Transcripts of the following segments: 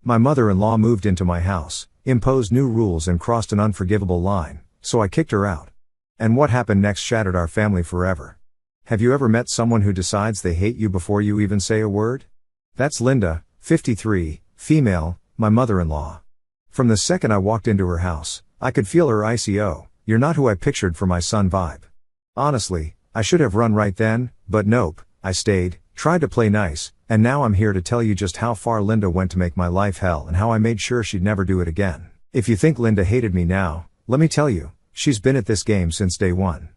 My mother-in-law moved into my house, imposed new rules and crossed an unforgivable line, so I kicked her out. And what happened next shattered our family forever. Have you ever met someone who decides they hate you before you even say a word? That's Linda, 53, female, my mother-in-law. From the second I walked into her house, I could feel her icy "you're not who I pictured for my son" vibe. Honestly, I should have run right then, but nope, I stayed, tried to play nice, and now I'm here to tell you just how far Linda went to make my life hell and how I made sure she'd never do it again. If you think Linda hated me now, let me tell you, she's been at this game since day one.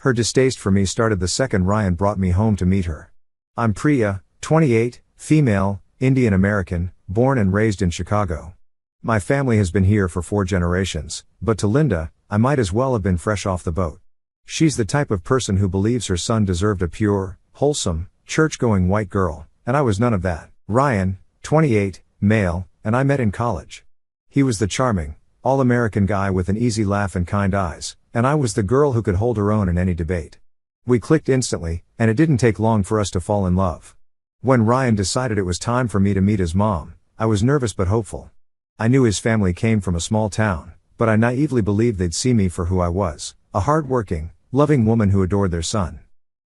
Her distaste for me started the second Ryan brought me home to meet her. I'm Priya, 28, female, Indian American, born and raised in Chicago. My family has been here for 4 generations, but to Linda, I might as well have been fresh off the boat. She's the type of person who believes her son deserved a pure, wholesome, church-going white girl, and I was none of that. Ryan, 28, male, and I met in college. He was the charming, all-American guy with an easy laugh and kind eyes, and I was the girl who could hold her own in any debate. We clicked instantly, and it didn't take long for us to fall in love. When Ryan decided it was time for me to meet his mom, I was nervous but hopeful. I knew his family came from a small town, but I naively believed they'd see me for who I was, a hard-working, loving woman who adored their son.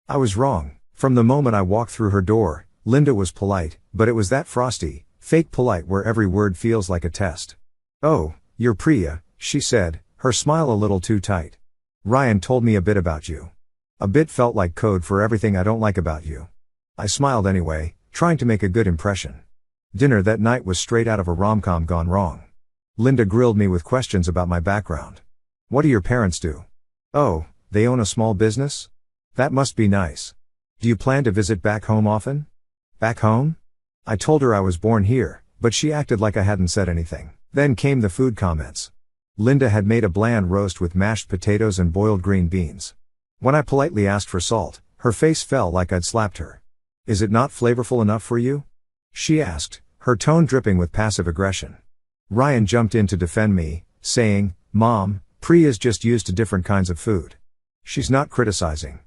I was wrong. From the moment I walked through her door, Linda was polite, but it was that frosty, fake polite where every word feels like a test. "Oh, you're Priya," she said, her smile a little too tight. "Ryan told me a bit about you." A bit felt like code for everything I don't like about you. I smiled anyway, trying to make a good impression. Dinner that night was straight out of a rom-com gone wrong. Linda grilled me with questions about my background. "What do your parents do?" "Oh, they own a small business?" "That must be nice. Do you plan to visit back home often?" "Back home?" I told her I was born here, but she acted like I hadn't said anything. Then came the food comments. Linda had made a bland roast with mashed potatoes and boiled green beans. When I politely asked for salt, her face fell like I'd slapped her. "Is it not flavorful enough for you?" she asked, her tone dripping with passive aggression. Ryan jumped in to defend me, saying, "Mom, Priya's just used to different kinds of food. She's not criticizing."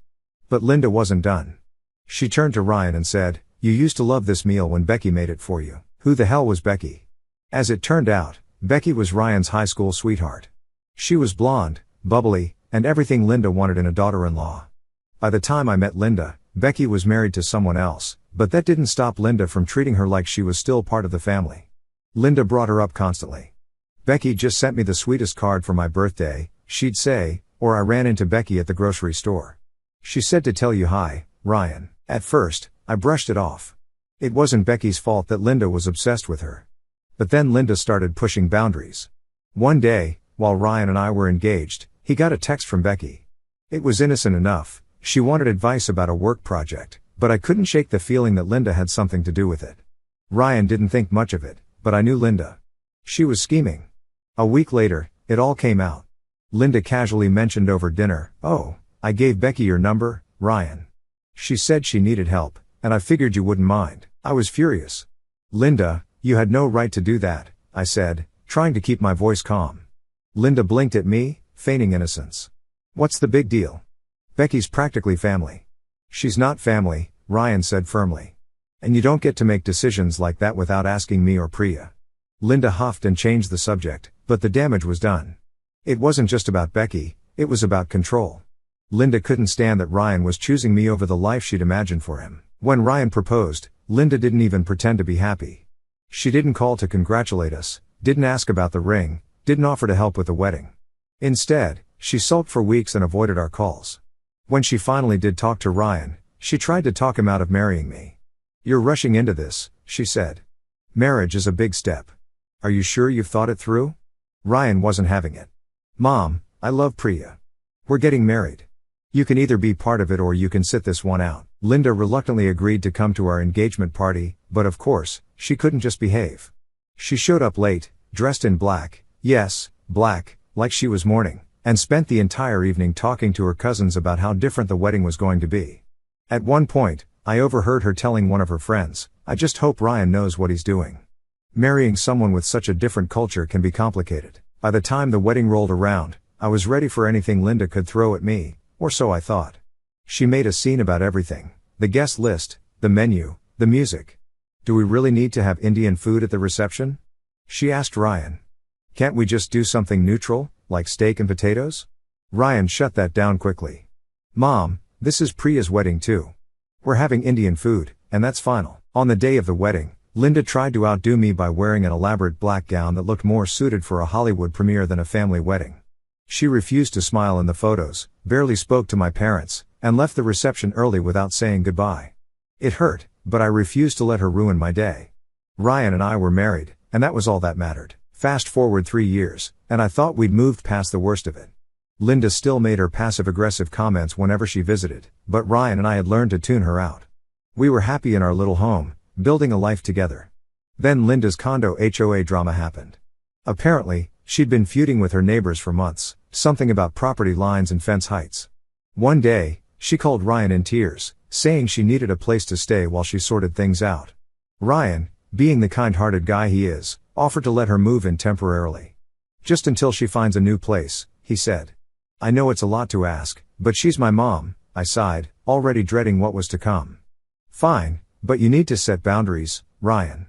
But Linda wasn't done. She turned to Ryan and said, "You used to love this meal when Becky made it for you." Who the hell was Becky? As it turned out, Becky was Ryan's high school sweetheart. She was blonde, bubbly, and everything Linda wanted in a daughter-in-law. By the time I met Linda, Becky was married to someone else, but that didn't stop Linda from treating her like she was still part of the family. Linda brought her up constantly. "Becky just sent me the sweetest card for my birthday," she'd say, or I ran into Becky at the grocery store. "She said to tell you hi, Ryan." At first, I brushed it off. It wasn't Becky's fault that Linda was obsessed with her. But then Linda started pushing boundaries. One day, while Ryan and I were engaged, he got a text from Becky. It was innocent enough. She wanted advice about a work project, but I couldn't shake the feeling that Linda had something to do with it. Ryan didn't think much of it, but I knew Linda. She was scheming. A week later, it all came out. Linda casually mentioned over dinner, "Oh, I gave Becky your number, Ryan. She said she needed help, and I figured you wouldn't mind." I was furious. "Linda, you had no right to do that," I said, trying to keep my voice calm. Linda blinked at me, feigning innocence. "What's the big deal? Becky's practically family." "She's not family," Ryan said firmly. "And you don't get to make decisions like that without asking me or Priya." Linda huffed and changed the subject, but the damage was done. It wasn't just about Becky, it was about control. Linda couldn't stand that Ryan was choosing me over the life she'd imagined for him. When Ryan proposed, Linda didn't even pretend to be happy. She didn't call to congratulate us, didn't ask about the ring, didn't offer to help with the wedding. Instead, she sulked for weeks and avoided our calls. When she finally did talk to Ryan, she tried to talk him out of marrying me. "You're rushing into this," she said. "Marriage is a big step. Are you sure you've thought it through?" Ryan wasn't having it. "Mom, I love Priya. We're getting married. You can either be part of it or you can sit this one out." Linda reluctantly agreed to come to our engagement party, but of course, she couldn't just behave. She showed up late, dressed in black, yes, black, like she was mourning, and spent the entire evening talking to her cousins about how different the wedding was going to be. At one point, I overheard her telling one of her friends, "I just hope Ryan knows what he's doing." Marrying someone with such a different culture can be complicated. By the time the wedding rolled around, I was ready for anything Linda could throw at me, or so I thought. She made a scene about everything: the guest list, the menu, the music. "Do we really need to have Indian food at the reception?" She asked Ryan. Can't we just do something neutral, like steak and potatoes? Ryan shut that down quickly. Mom, this is Priya's wedding too. We're having Indian food, and that's final. On the day of the wedding, Linda tried to outdo me by wearing an elaborate black gown that looked more suited for a Hollywood premiere than a family wedding. She refused to smile in the photos, barely spoke to my parents, and left the reception early without saying goodbye. It hurt, but I refused to let her ruin my day. Ryan and I were married, and that was all that mattered. Fast forward 3 years, and I thought we'd moved past the worst of it. Linda still made her passive-aggressive comments whenever she visited, but Ryan and I had learned to tune her out. We were happy in our little home, building a life together. Then Linda's condo HOA drama happened. Apparently, she'd been feuding with her neighbors for months, something about property lines and fence heights. One day, she called Ryan in tears, saying she needed a place to stay while she sorted things out. Ryan, being the kind-hearted guy he is, offered to let her move in temporarily. Just until she finds a new place, he said. I know it's a lot to ask, but she's my mom, I sighed, already dreading what was to come. Fine, but you need to set boundaries, Ryan.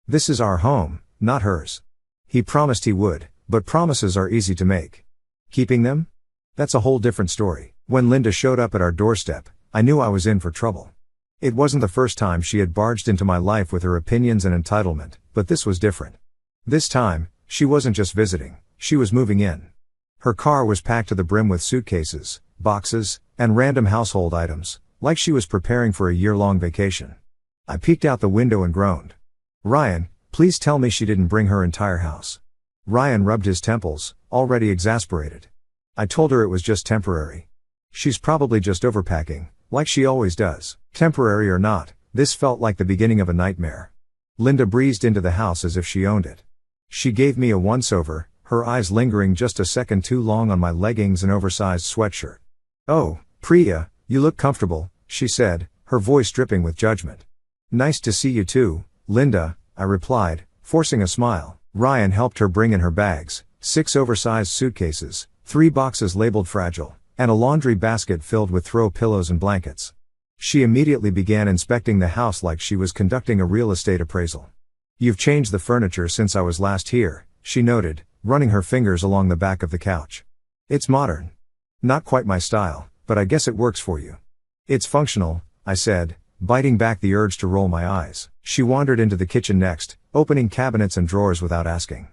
This is our home, not hers. He promised he would, but promises are easy to make. Keeping them? That's a whole different story. When Linda showed up at our doorstep, I knew I was in for trouble. It wasn't the first time she had barged into my life with her opinions and entitlement, but this was different. This time, she wasn't just visiting, she was moving in. Her car was packed to the brim with suitcases, boxes, and random household items, like she was preparing for a year-long vacation. I peeked out the window and groaned. Ryan, please tell me she didn't bring her entire house. Ryan rubbed his temples, already exasperated. I told her it was just temporary. She's probably just overpacking, like she always does. Temporary or not, this felt like the beginning of a nightmare. Linda breezed into the house as if she owned it. She gave me a once-over, her eyes lingering just a second too long on my leggings and oversized sweatshirt. Oh, Priya, you look comfortable, she said, her voice dripping with judgment. Nice to see you too, Linda, I replied, forcing a smile. Ryan helped her bring in her bags, 6 oversized suitcases, 3 boxes labeled fragile, and a laundry basket filled with throw pillows and blankets. She immediately began inspecting the house like she was conducting a real estate appraisal. You've changed the furniture since I was last here, she noted, running her fingers along the back of the couch. It's modern. Not quite my style, but I guess it works for you. It's functional, I said, biting back the urge to roll my eyes. She wandered into the kitchen next, opening cabinets and drawers without asking.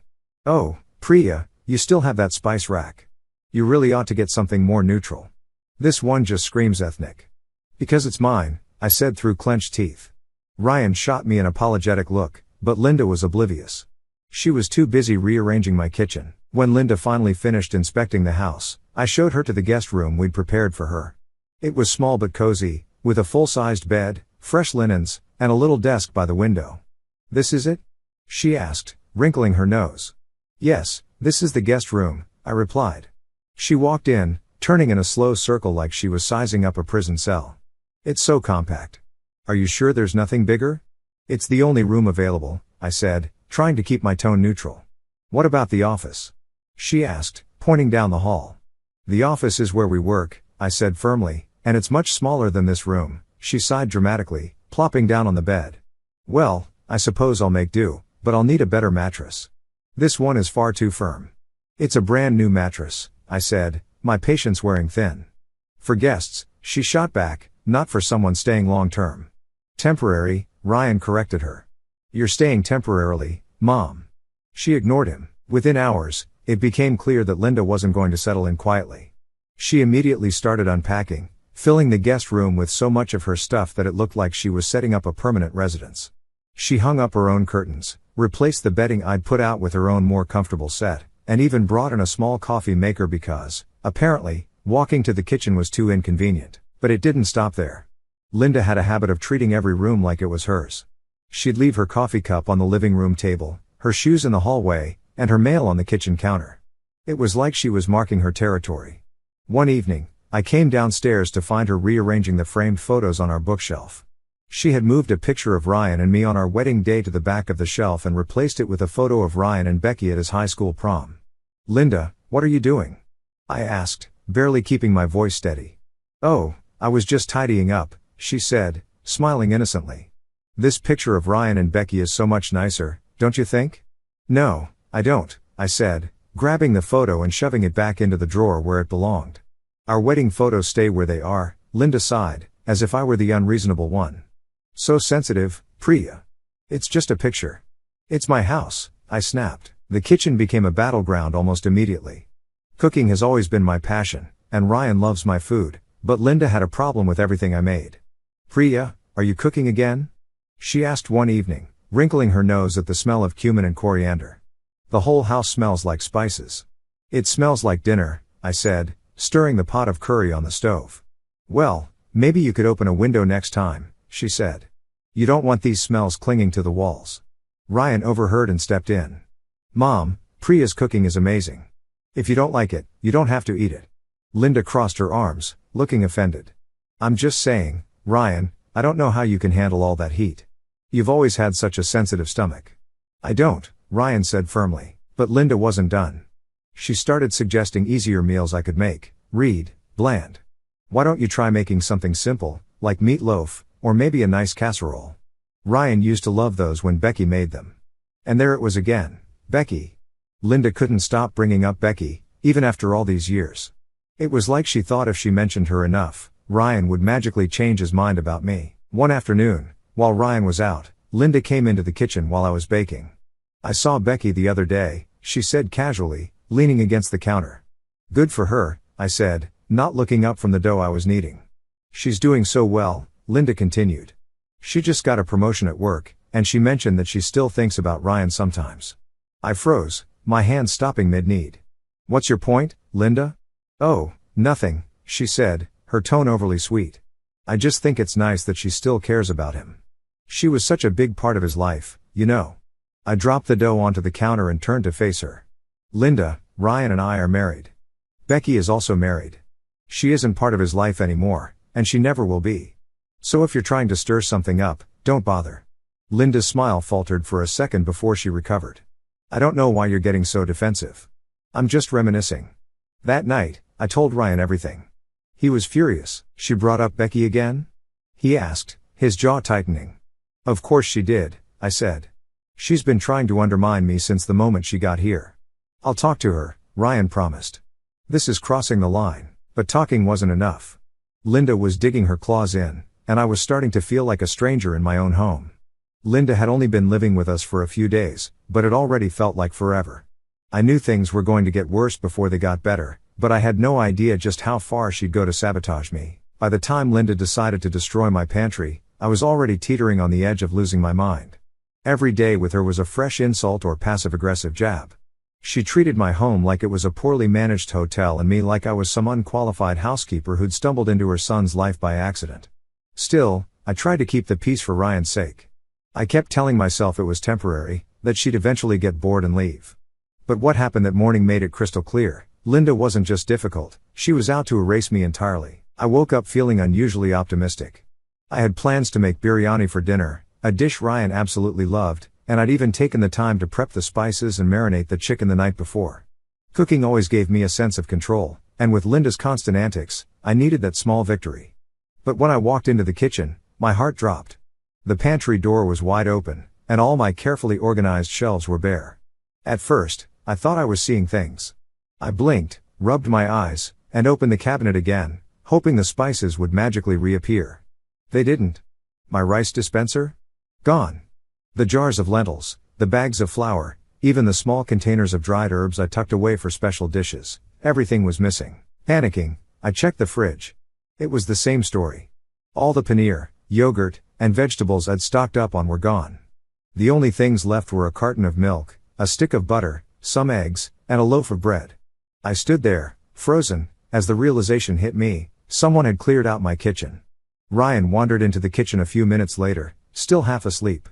Oh, Priya, you still have that spice rack. You really ought to get something more neutral. This one just screams ethnic. Because it's mine, I said through clenched teeth. Ryan shot me an apologetic look, but Linda was oblivious. She was too busy rearranging my kitchen. When Linda finally finished inspecting the house, I showed her to the guest room we'd prepared for her. It was small but cozy, with a full-sized bed, fresh linens, and a little desk by the window. This is it? She asked, wrinkling her nose. Yes, this is the guest room, I replied. She walked in, turning in a slow circle like she was sizing up a prison cell. It's so compact. Are you sure there's nothing bigger? It's the only room available, I said, trying to keep my tone neutral. What about the office? She asked, pointing down the hall. The office is where we work, I said firmly, and it's much smaller than this room, she sighed dramatically, plopping down on the bed. Well, I suppose I'll make do, but I'll need a better mattress. This one is far too firm. It's a brand new mattress, I said, my patience wearing thin. For guests, she shot back, not for someone staying long term. Temporary, Ryan corrected her. You're staying temporarily, Mom. She ignored him. Within hours, it became clear that Linda wasn't going to settle in quietly. She immediately started unpacking, filling the guest room with so much of her stuff that it looked like she was setting up a permanent residence. She hung up her own curtains, replaced the bedding I'd put out with her own more comfortable set, and even brought in a small coffee maker because, apparently, walking to the kitchen was too inconvenient. But it didn't stop there. Linda had a habit of treating every room like it was hers. She'd leave her coffee cup on the living room table, her shoes in the hallway, and her mail on the kitchen counter. It was like she was marking her territory. One evening, I came downstairs to find her rearranging the framed photos on our bookshelf. She had moved a picture of Ryan and me on our wedding day to the back of the shelf and replaced it with a photo of Ryan and Becky at his high school prom. Linda, what are you doing? I asked, barely keeping my voice steady. Oh, I was just tidying up, she said, smiling innocently. This picture of Ryan and Becky is so much nicer, don't you think? No, I don't, I said, grabbing the photo and shoving it back into the drawer where it belonged. Our wedding photos stay where they are, Linda sighed, as if I were the unreasonable one. So sensitive, Priya. It's just a picture. It's my house, I snapped. The kitchen became a battleground almost immediately. Cooking has always been my passion, and Ryan loves my food, but Linda had a problem with everything I made. Priya, are you cooking again? She asked one evening, wrinkling her nose at the smell of cumin and coriander. The whole house smells like spices. It smells like dinner, I said, stirring the pot of curry on the stove. Well, maybe you could open a window next time, she said. You don't want these smells clinging to the walls. Ryan overheard and stepped in. Mom, Priya's cooking is amazing. If you don't like it, you don't have to eat it. Linda crossed her arms, looking offended. I'm just saying, Ryan, I don't know how you can handle all that heat. You've always had such a sensitive stomach. I don't, Ryan said firmly, but Linda wasn't done. She started suggesting easier meals I could make. Read, bland. Why don't you try making something simple, like meatloaf, or maybe a nice casserole? Ryan used to love those when Becky made them. And there it was again, Becky. Linda couldn't stop bringing up Becky, even after all these years. It was like she thought if she mentioned her enough, Ryan would magically change his mind about me. One afternoon, while Ryan was out, Linda came into the kitchen while I was baking. I saw Becky the other day, she said casually, leaning against the counter. Good for her, I said, not looking up from the dough I was kneading. She's doing so well, Linda continued. She just got a promotion at work, and she mentioned that she still thinks about Ryan sometimes. I froze, my hand stopping mid-knead. What's your point, Linda? Oh, nothing, she said, her tone overly sweet. I just think it's nice that she still cares about him. She was such a big part of his life, you know. I dropped the dough onto the counter and turned to face her. Linda, Ryan and I are married. Becky is also married. She isn't part of his life anymore, and she never will be. So if you're trying to stir something up, don't bother. Linda's smile faltered for a second before she recovered. I don't know why you're getting so defensive. I'm just reminiscing. That night, I told Ryan everything. He was furious. She brought up Becky again? He asked, his jaw tightening. Of course she did, I said. She's been trying to undermine me since the moment she got here. I'll talk to her, Ryan promised. This is crossing the line, but talking wasn't enough. Linda was digging her claws in, and I was starting to feel like a stranger in my own home. Linda had only been living with us for a few days, but it already felt like forever. I knew things were going to get worse before they got better, but I had no idea just how far she'd go to sabotage me. By the time Linda decided to destroy my pantry, I was already teetering on the edge of losing my mind. Every day with her was a fresh insult or passive-aggressive jab. She treated my home like it was a poorly managed hotel and me like I was some unqualified housekeeper who'd stumbled into her son's life by accident. Still, I tried to keep the peace for Ryan's sake. I kept telling myself it was temporary, that she'd eventually get bored and leave. But what happened that morning made it crystal clear. Linda wasn't just difficult, she was out to erase me entirely. I woke up feeling unusually optimistic. I had plans to make biryani for dinner, a dish Ryan absolutely loved, and I'd even taken the time to prep the spices and marinate the chicken the night before. Cooking always gave me a sense of control, and with Linda's constant antics, I needed that small victory. But when I walked into the kitchen, my heart dropped. The pantry door was wide open, and all my carefully organized shelves were bare. At first, I thought I was seeing things. I blinked, rubbed my eyes, and opened the cabinet again, hoping the spices would magically reappear. They didn't. My rice dispenser? Gone. The jars of lentils, the bags of flour, even the small containers of dried herbs I tucked away for special dishes, everything was missing. Panicking, I checked the fridge. It was the same story. All the paneer, yogurt, and vegetables I'd stocked up on were gone. The only things left were a carton of milk, a stick of butter, some eggs, and a loaf of bread. I stood there, frozen, as the realization hit me, someone had cleared out my kitchen. Ryan wandered into the kitchen a few minutes later, still half asleep.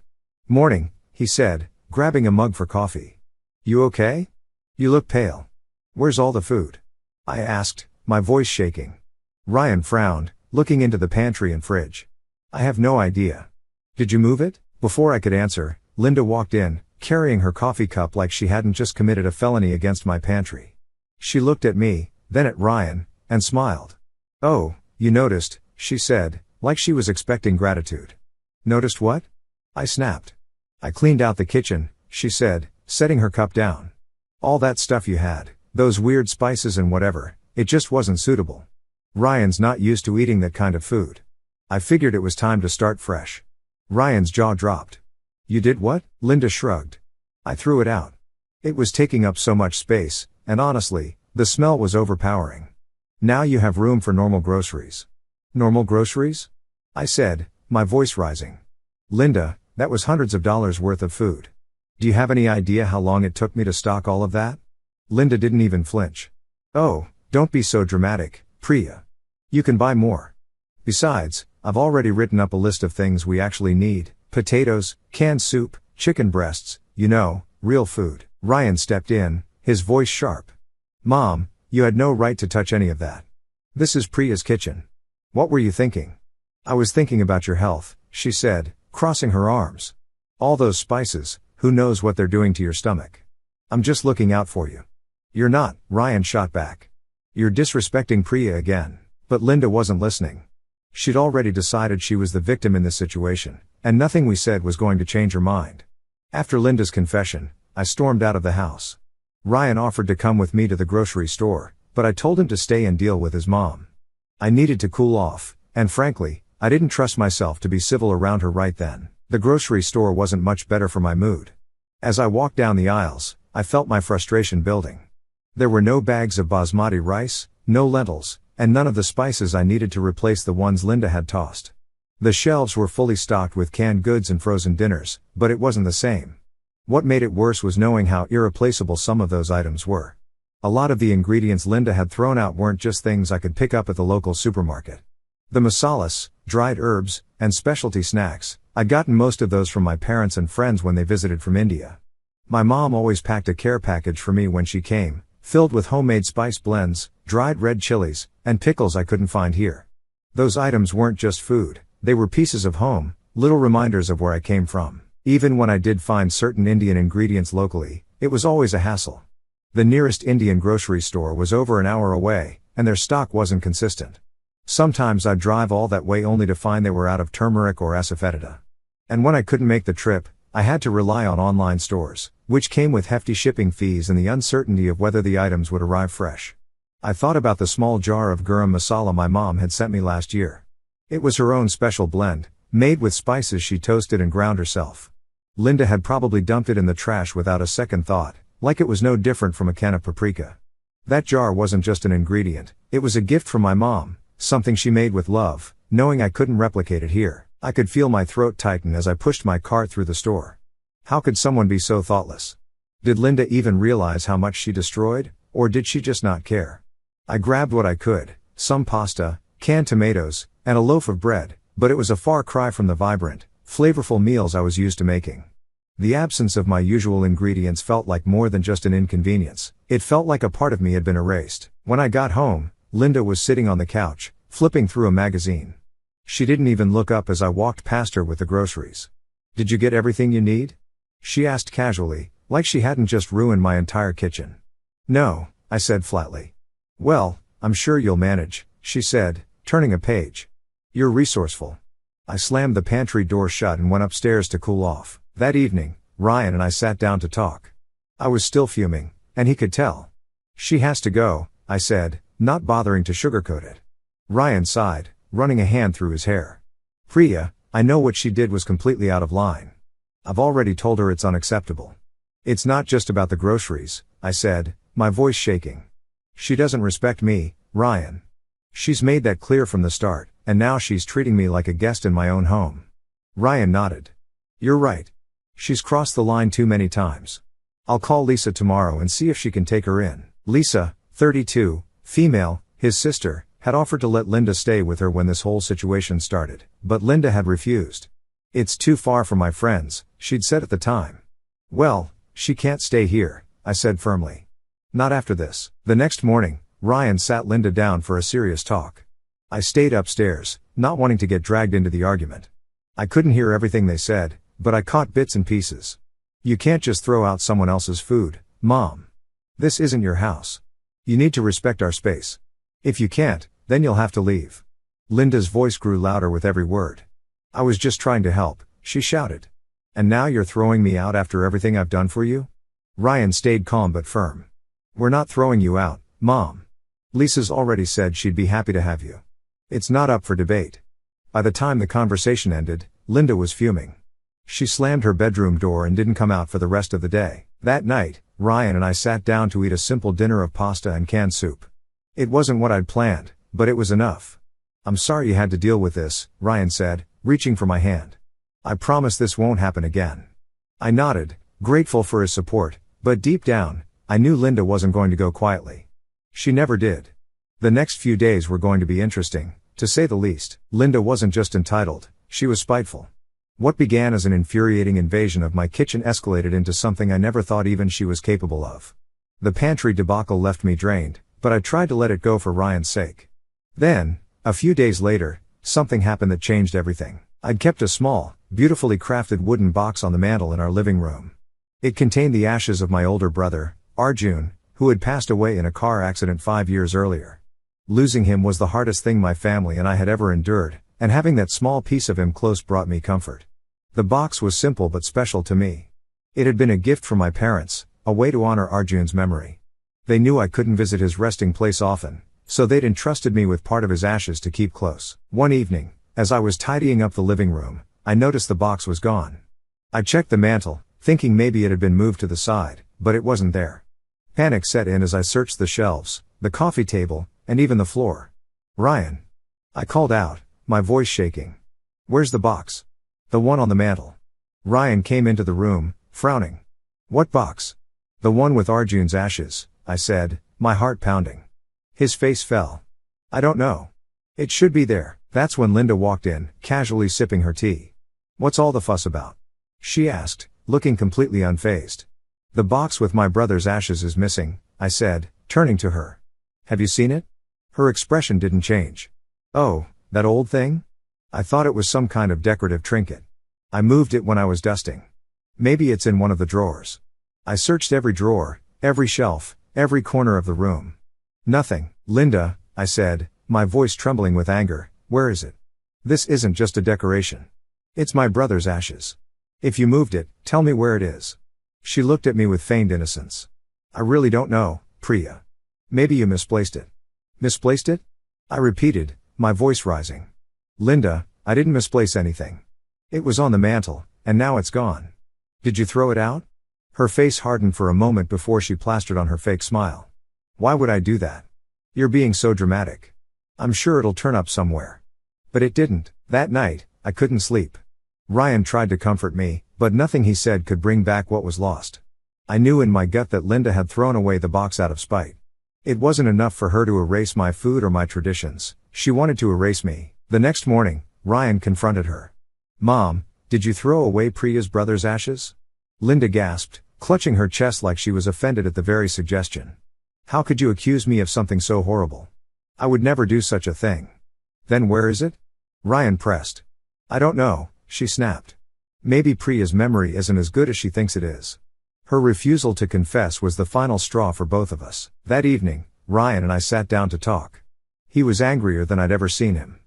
Morning, he said, grabbing a mug for coffee. You okay? You look pale. Where's all the food? I asked, my voice shaking. Ryan frowned, looking into the pantry and fridge. I have no idea. Did you move it? Before I could answer, Linda walked in, carrying her coffee cup like she hadn't just committed a felony against my pantry. She looked at me, then at Ryan, and smiled. Oh, you noticed, she said, like she was expecting gratitude. Noticed what? I snapped. I cleaned out the kitchen, she said, setting her cup down. All that stuff you had, those weird spices and whatever, it just wasn't suitable. Ryan's not used to eating that kind of food. I figured it was time to start fresh. Ryan's jaw dropped. You did what? Linda shrugged. I threw it out. It was taking up so much space, and honestly, the smell was overpowering. Now you have room for normal groceries. Normal groceries? I said, my voice rising. Linda, that was hundreds of dollars worth of food. Do you have any idea how long it took me to stock all of that? Linda didn't even flinch. Oh, don't be so dramatic, Priya. You can buy more. Besides, I've already written up a list of things we actually need: potatoes, canned soup, chicken breasts, real food. Ryan stepped in, his voice sharp. Mom, you had no right to touch any of that. This is Priya's kitchen. What were you thinking? I was thinking about your health, she said, crossing her arms. All those spices, who knows what they're doing to your stomach. I'm just looking out for you. You're not, Ryan shot back. You're disrespecting Priya again. But Linda wasn't listening. She'd already decided she was the victim in this situation, and nothing we said was going to change her mind. After Linda's confession, I stormed out of the house. Ryan offered to come with me to the grocery store, but I told him to stay and deal with his mom. I needed to cool off, and frankly, I didn't trust myself to be civil around her right then. The grocery store wasn't much better for my mood. As I walked down the aisles, I felt my frustration building. There were no bags of basmati rice, no lentils, and none of the spices I needed to replace the ones Linda had tossed. The shelves were fully stocked with canned goods and frozen dinners, but it wasn't the same. What made it worse was knowing how irreplaceable some of those items were. A lot of the ingredients Linda had thrown out weren't just things I could pick up at the local supermarket. The masalas, dried herbs, and specialty snacks, I'd gotten most of those from my parents and friends when they visited from India. My mom always packed a care package for me when she came, filled with homemade spice blends, dried red chilies, and pickles I couldn't find here. Those items weren't just food, they were pieces of home, little reminders of where I came from. Even when I did find certain Indian ingredients locally, it was always a hassle. The nearest Indian grocery store was over an hour away, and their stock wasn't consistent. Sometimes I'd drive all that way only to find they were out of turmeric or asafoetida. And when I couldn't make the trip, I had to rely on online stores, which came with hefty shipping fees and the uncertainty of whether the items would arrive fresh. I thought about the small jar of garam masala my mom had sent me last year. It was her own special blend, made with spices she toasted and ground herself. Linda had probably dumped it in the trash without a second thought, like it was no different from a can of paprika. That jar wasn't just an ingredient, it was a gift from my mom, something she made with love. Knowing I couldn't replicate it here, I could feel my throat tighten as I pushed my cart through the store. How could someone be so thoughtless? Did Linda even realize how much she destroyed, or did she just not care? I grabbed what I could, some pasta, canned tomatoes, and a loaf of bread, but it was a far cry from the vibrant, flavorful meals I was used to making. The absence of my usual ingredients felt like more than just an inconvenience. It felt like a part of me had been erased. When I got home, Linda was sitting on the couch, flipping through a magazine. She didn't even look up as I walked past her with the groceries. Did you get everything you need? She asked casually, like she hadn't just ruined my entire kitchen. No, I said flatly. Well, I'm sure you'll manage, she said, turning a page. You're resourceful. I slammed the pantry door shut and went upstairs to cool off. That evening, Ryan and I sat down to talk. I was still fuming, and he could tell. She has to go, I said, not bothering to sugarcoat it. Ryan sighed, running a hand through his hair. Priya, I know what she did was completely out of line. I've already told her it's unacceptable. It's not just about the groceries, I said, my voice shaking. She doesn't respect me, Ryan. She's made that clear from the start, and now she's treating me like a guest in my own home. Ryan nodded. You're right. She's crossed the line too many times. I'll call Lisa tomorrow and see if she can take her in. Lisa, 32, female, his sister, had offered to let Linda stay with her when this whole situation started, but Linda had refused. It's too far from my friends, she'd said at the time. Well, she can't stay here, I said firmly. Not after this. The next morning, Ryan sat Linda down for a serious talk. I stayed upstairs, not wanting to get dragged into the argument. I couldn't hear everything they said, but I caught bits and pieces. You can't just throw out someone else's food, Mom. This isn't your house. You need to respect our space. If you can't, then you'll have to leave. Linda's voice grew louder with every word. I was just trying to help, she shouted. And now you're throwing me out after everything I've done for you? Ryan stayed calm but firm. "We're not throwing you out, Mom. Lisa's already said she'd be happy to have you. It's not up for debate." By the time the conversation ended, Linda was fuming. She slammed her bedroom door and didn't come out for the rest of the day. That night, Ryan and I sat down to eat a simple dinner of pasta and canned soup. It wasn't what I'd planned, but it was enough. "I'm sorry you had to deal with this," Ryan said, reaching for my hand. "I promise this won't happen again." I nodded, grateful for his support, but deep down, I knew Linda wasn't going to go quietly. She never did. The next few days were going to be interesting, to say the least. Linda wasn't just entitled, she was spiteful. What began as an infuriating invasion of my kitchen escalated into something I never thought even she was capable of. The pantry debacle left me drained, but I tried to let it go for Ryan's sake. Then, a few days later, something happened that changed everything. I'd kept a small, beautifully crafted wooden box on the mantel in our living room. It contained the ashes of my older brother, Arjun, who had passed away in a car accident 5 years earlier. Losing him was the hardest thing my family and I had ever endured, and having that small piece of him close brought me comfort. The box was simple but special to me. It had been a gift from my parents, a way to honor Arjun's memory. They knew I couldn't visit his resting place often, so they'd entrusted me with part of his ashes to keep close. One evening, as I was tidying up the living room, I noticed the box was gone. I checked the mantel, thinking maybe it had been moved to the side, but it wasn't there. Panic set in as I searched the shelves, the coffee table, and even the floor. "Ryan!" I called out, my voice shaking. "Where's the box?" "The one on the mantel." Ryan came into the room, frowning. "What box?" "The one with Arjun's ashes," I said, my heart pounding. His face fell. "I don't know. It should be there." That's when Linda walked in, casually sipping her tea. "What's all the fuss about?" she asked, looking completely unfazed. "The box with my brother's ashes is missing," I said, turning to her. "Have you seen it?" Her expression didn't change. "Oh, that old thing? I thought it was some kind of decorative trinket. I moved it when I was dusting. Maybe it's in one of the drawers." I searched every drawer, every shelf, every corner of the room. "Nothing." "Linda," I said, my voice trembling with anger, "where is it? This isn't just a decoration. It's my brother's ashes. If you moved it, tell me where it is." She looked at me with feigned innocence. "I really don't know, Priya. Maybe you misplaced it." "Misplaced it?" I repeated, my voice rising. "Linda, I didn't misplace anything. It was on the mantel, and now it's gone." "Did you throw it out?" Her face hardened for a moment before she plastered on her fake smile. "Why would I do that? You're being so dramatic. I'm sure it'll turn up somewhere." But it didn't. That night, I couldn't sleep. Ryan tried to comfort me, but nothing he said could bring back what was lost. I knew in my gut that Linda had thrown away the box out of spite. It wasn't enough for her to erase my food or my traditions, she wanted to erase me. The next morning, Ryan confronted her. "Mom, did you throw away Priya's brother's ashes?" Linda gasped, clutching her chest like she was offended at the very suggestion. "How could you accuse me of something so horrible? I would never do such a thing." "Then where is it?" Ryan pressed. "I don't know," she snapped. "Maybe Priya's memory isn't as good as she thinks it is." Her refusal to confess was the final straw for both of us. That evening, Ryan and I sat down to talk. He was angrier than I'd ever seen him.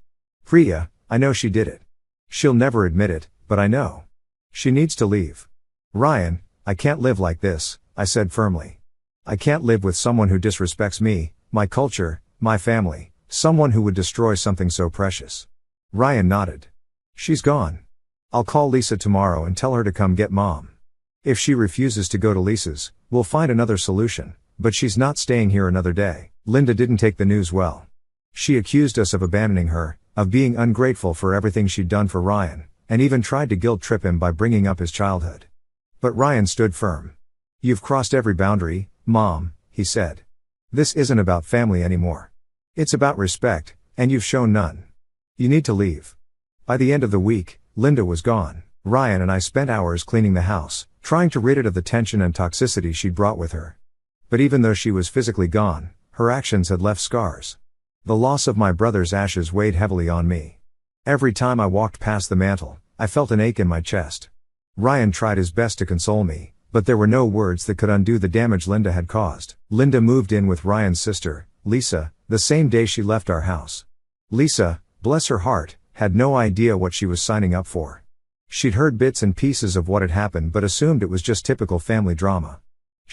"Priya, I know she did it. She'll never admit it, but I know. She needs to leave." "Ryan, I can't live like this," I said firmly. "I can't live with someone who disrespects me, my culture, my family, someone who would destroy something so precious." Ryan nodded. "She's gone. I'll call Lisa tomorrow and tell her to come get Mom. If she refuses to go to Lisa's, we'll find another solution, but she's not staying here another day." Linda didn't take the news well. She accused us of abandoning her, of being ungrateful for everything she'd done for Ryan, and even tried to guilt-trip him by bringing up his childhood. But Ryan stood firm. "You've crossed every boundary, Mom," he said. "This isn't about family anymore. It's about respect, and you've shown none. You need to leave." By the end of the week, Linda was gone. Ryan and I spent hours cleaning the house, trying to rid it of the tension and toxicity she'd brought with her. But even though she was physically gone, her actions had left scars. The loss of my brother's ashes weighed heavily on me. Every time I walked past the mantel, I felt an ache in my chest. Ryan tried his best to console me, but there were no words that could undo the damage Linda had caused. Linda moved in with Ryan's sister, Lisa, the same day she left our house. Lisa, bless her heart, had no idea what she was signing up for. She'd heard bits and pieces of what had happened but assumed it was just typical family drama.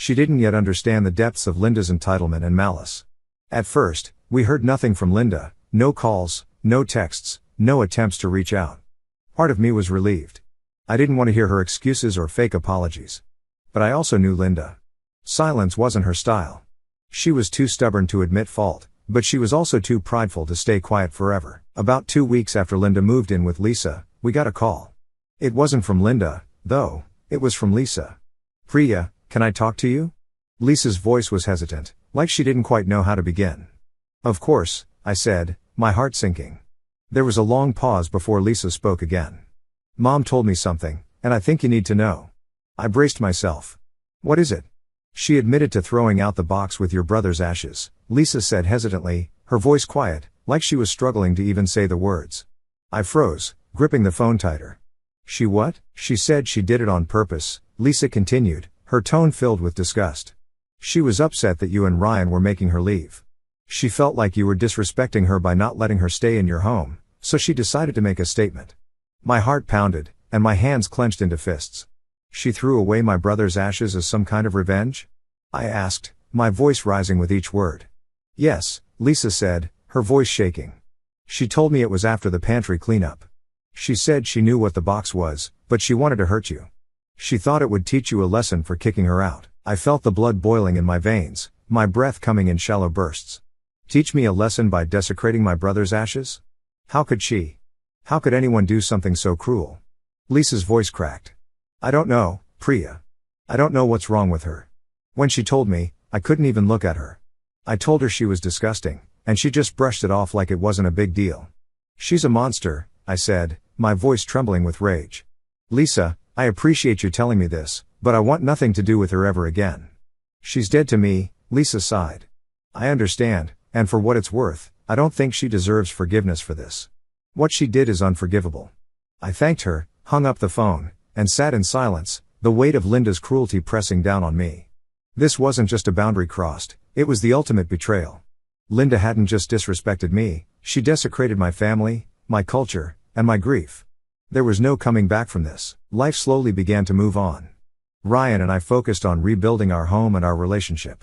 She didn't yet understand the depths of Linda's entitlement and malice. At first, we heard nothing from Linda, no calls, no texts, no attempts to reach out. Part of me was relieved. I didn't want to hear her excuses or fake apologies. But I also knew Linda. Silence wasn't her style. She was too stubborn to admit fault, but she was also too prideful to stay quiet forever. About 2 weeks after Linda moved in with Lisa, we got a call. It wasn't from Linda, though, it was from Lisa. "Priya, can I talk to you?" Lisa's voice was hesitant, like she didn't quite know how to begin. "Of course," I said, my heart sinking. There was a long pause before Lisa spoke again. "Mom told me something, and I think you need to know." I braced myself. "What is it?" "She admitted to throwing out the box with your brother's ashes," Lisa said hesitantly, her voice quiet, like she was struggling to even say the words. I froze, gripping the phone tighter. "She what?" "She said she did it on purpose," Lisa continued, her tone filled with disgust. "She was upset that you and Ryan were making her leave. She felt like you were disrespecting her by not letting her stay in your home, so she decided to make a statement." My heart pounded, and my hands clenched into fists. "She threw away my brother's ashes as some kind of revenge?" I asked, my voice rising with each word. "Yes," Lisa said, her voice shaking. "She told me it was after the pantry cleanup. She said she knew what the box was, but she wanted to hurt you. She thought it would teach you a lesson for kicking her out." I felt the blood boiling in my veins, my breath coming in shallow bursts. Teach me a lesson by desecrating my brother's ashes? How could she? How could anyone do something so cruel? Lisa's voice cracked. "I don't know, Priya. I don't know what's wrong with her. When she told me, I couldn't even look at her. I told her she was disgusting, and she just brushed it off like it wasn't a big deal. She's a monster," I said, my voice trembling with rage. "Lisa, I appreciate you telling me this, but I want nothing to do with her ever again. She's dead to me," Lisa sighed. "I understand, and for what it's worth, I don't think she deserves forgiveness for this. What she did is unforgivable." I thanked her, hung up the phone, and sat in silence, the weight of Linda's cruelty pressing down on me. This wasn't just a boundary crossed, it was the ultimate betrayal. Linda hadn't just disrespected me, she desecrated my family, my culture, and my grief. There was no coming back from this. Life slowly began to move on. Ryan and I focused on rebuilding our home and our relationship.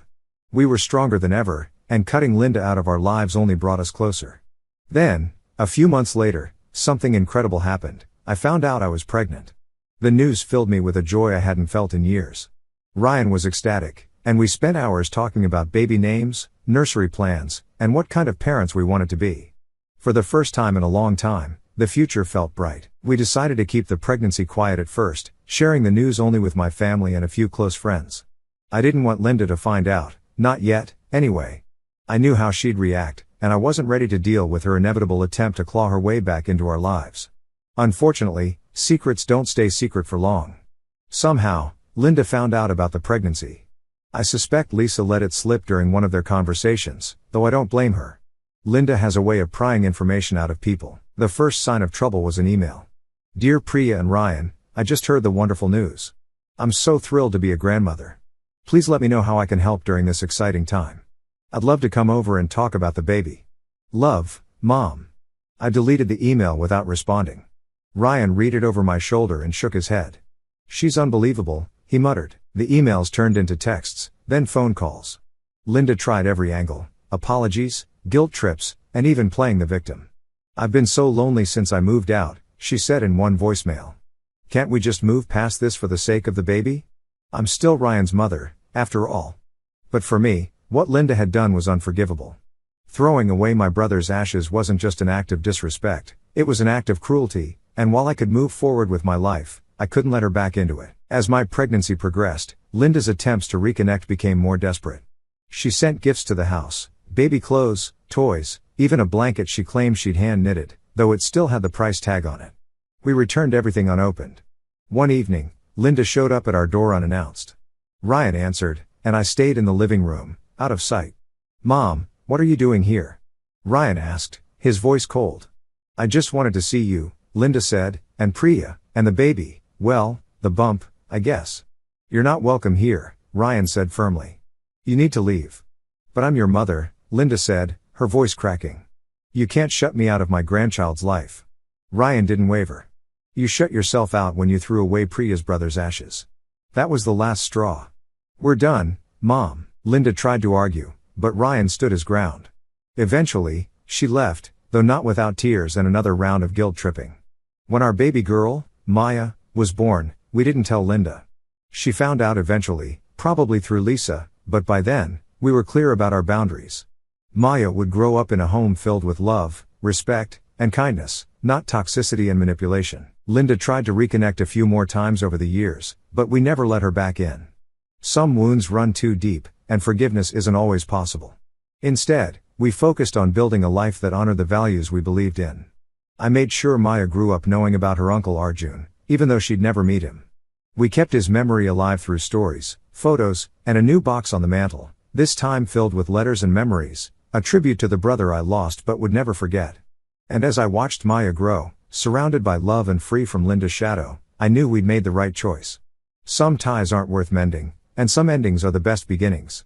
We were stronger than ever, and cutting Linda out of our lives only brought us closer. Then, a few months later, something incredible happened. I found out I was pregnant. The news filled me with a joy I hadn't felt in years. Ryan was ecstatic, and we spent hours talking about baby names, nursery plans, and what kind of parents we wanted to be. For the first time in a long time, the future felt bright. We decided to keep the pregnancy quiet at first, sharing the news only with my family and a few close friends. I didn't want Linda to find out, not yet, anyway. I knew how she'd react, and I wasn't ready to deal with her inevitable attempt to claw her way back into our lives. Unfortunately, secrets don't stay secret for long. Somehow, Linda found out about the pregnancy. I suspect Lisa let it slip during one of their conversations, though I don't blame her. Linda has a way of prying information out of people. The first sign of trouble was an email. "Dear Priya and Ryan, I just heard the wonderful news. I'm so thrilled to be a grandmother. Please let me know how I can help during this exciting time. I'd love to come over and talk about the baby. Love, Mom." I deleted the email without responding. Ryan read it over my shoulder and shook his head. "She's unbelievable," he muttered. The emails turned into texts, then phone calls. Linda tried every angle: apologies, guilt trips, and even playing the victim. "I've been so lonely since I moved out," she said in one voicemail. "Can't we just move past this for the sake of the baby? I'm still Ryan's mother, after all." But for me, what Linda had done was unforgivable. Throwing away my brother's ashes wasn't just an act of disrespect, it was an act of cruelty, and while I could move forward with my life, I couldn't let her back into it. As my pregnancy progressed, Linda's attempts to reconnect became more desperate. She sent gifts to the house: baby clothes, toys, even a blanket she claimed she'd hand-knitted, though it still had the price tag on it. We returned everything unopened. One evening, Linda showed up at our door unannounced. Ryan answered, and I stayed in the living room, out of sight. "Mom, what are you doing here?" Ryan asked, his voice cold. "I just wanted to see you," Linda said, "and Priya, and the baby, well, the bump, I guess." "You're not welcome here," Ryan said firmly. "You need to leave." "But I'm your mother," Linda said, her voice cracking. "You can't shut me out of my grandchild's life." Ryan didn't waver. "You shut yourself out when you threw away Priya's brother's ashes. That was the last straw." "We're done, Mom," Linda tried to argue, but Ryan stood his ground. Eventually, she left, though not without tears and another round of guilt tripping. When our baby girl, Maya, was born, we didn't tell Linda. She found out eventually, probably through Lisa, but by then, we were clear about our boundaries. Maya would grow up in a home filled with love, respect, and kindness, not toxicity and manipulation. Linda tried to reconnect a few more times over the years, but we never let her back in. Some wounds run too deep, and forgiveness isn't always possible. Instead, we focused on building a life that honored the values we believed in. I made sure Maya grew up knowing about her uncle Arjun, even though she'd never meet him. We kept his memory alive through stories, photos, and a new box on the mantle, this time filled with letters and memories, a tribute to the brother I lost but would never forget. And as I watched Maya grow, surrounded by love and free from Linda's shadow, I knew we'd made the right choice. Some ties aren't worth mending, and some endings are the best beginnings.